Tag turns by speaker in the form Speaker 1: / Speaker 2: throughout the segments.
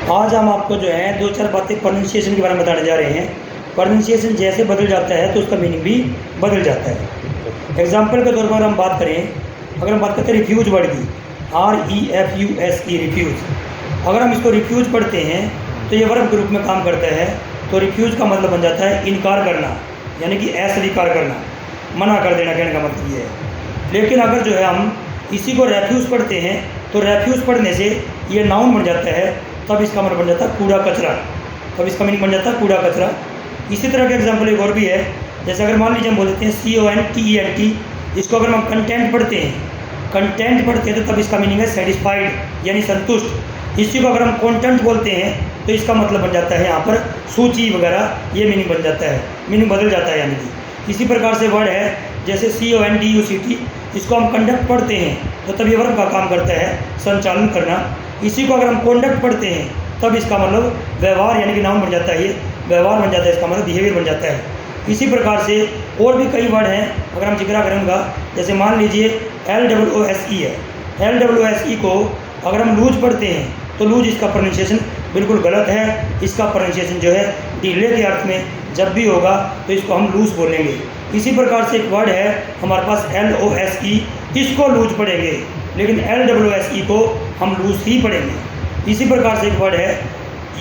Speaker 1: आज हम आपको जो है दो चार बातें प्रोनाउंसिएशन के बारे में बताने जा रहे हैं। प्रोनाउंसिएशन जैसे बदल जाता है तो उसका मीनिंग भी बदल जाता है। एग्जाम्पल के तौर पर हम बात करें, अगर हम बात करते हैं रिफ्यूज वर्ड की, REFUSE रिफ्यूज़। अगर हम इसको रिफ्यूज़ पढ़ते हैं तो ये वर्ब के रूप में काम करता है। तो रिफ्यूज़ का मतलब बन जाता है इनकार करना, यानी कि अस्वीकार करना, मना कर देना, कहने का मतलब ये है। लेकिन अगर जो है हम इसी को रेफ्यूज़ पढ़ते हैं तो रेफ्यूज़ पढ़ने से ये नाउन बन जाता है, तब इसका मतलब बन जाता है कूड़ा कचरा, तब इसका मीनिंग बन जाता है कूड़ा कचरा। इसी तरह का एग्जाम्पल एक और भी है, जैसे अगर मान लीजिए हम बोल देते हैं CONTENT, इसको अगर हम कंटेंट पढ़ते हैं, कंटेंट पढ़ते हैं तो तब इसका मीनिंग है सेटिस्फाइड, यानी संतुष्ट। इसी को अगर हम कंटेंट बोलते हैं तो इसका मतलब बन जाता है यहाँ पर सूची वगैरह, ये मीनिंग बन जाता है, मीनिंग बदल जाता है यानी कि। इसी प्रकार से वर्ड है जैसे CONDUCT, इसको हम कंडक्ट पढ़ते हैं तो तब ये वर्ब का काम करता है संचालन करना। इसी को अगर हम कॉन्डक्ट पढ़ते हैं तब इसका मतलब व्यवहार, यानी कि नाउन बन जाता है, ये व्यवहार बन जाता है, इसका मतलब बिहेवियर बन जाता है। इसी प्रकार से और भी कई वर्ड हैं, अगर हम जिक्र करूँगा, जैसे मान लीजिए LOOSE है। LOOSE को अगर हम लूज पढ़ते हैं तो लूज इसका प्रोनाउंसिएशन बिल्कुल गलत है। इसका प्रोनाउंसिएशन जो है ढीले के अर्थ में जब भी होगा तो इसको हम लूज बोलेंगे। इसी प्रकार से एक वर्ड है हमारे पास LOSE, इसको लूज पढ़ेंगे, लेकिन LOOSE को हम लूज ही पढ़ेंगे। इसी प्रकार से एक वर्ड है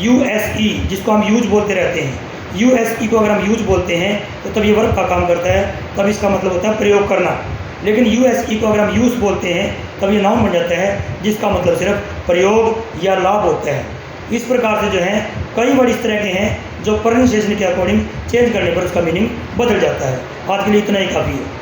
Speaker 1: USE, जिसको हम यूज बोलते रहते हैं। USE को अगर हम यूज बोलते हैं तो तब ये वर्ब का काम करता है, तब इसका मतलब होता है प्रयोग करना। लेकिन USE को अगर हम यूज बोलते हैं तब ये नाउन बन जाता है, जिसका मतलब सिर्फ प्रयोग या लाभ होता है। इस प्रकार से जो है कई वर्ड इस तरह के हैं जो प्रोनाउंसिएशन के अकॉर्डिंग चेंज करने पर उसका मीनिंग बदल जाता है। आज के लिए इतना ही काफ़ी है।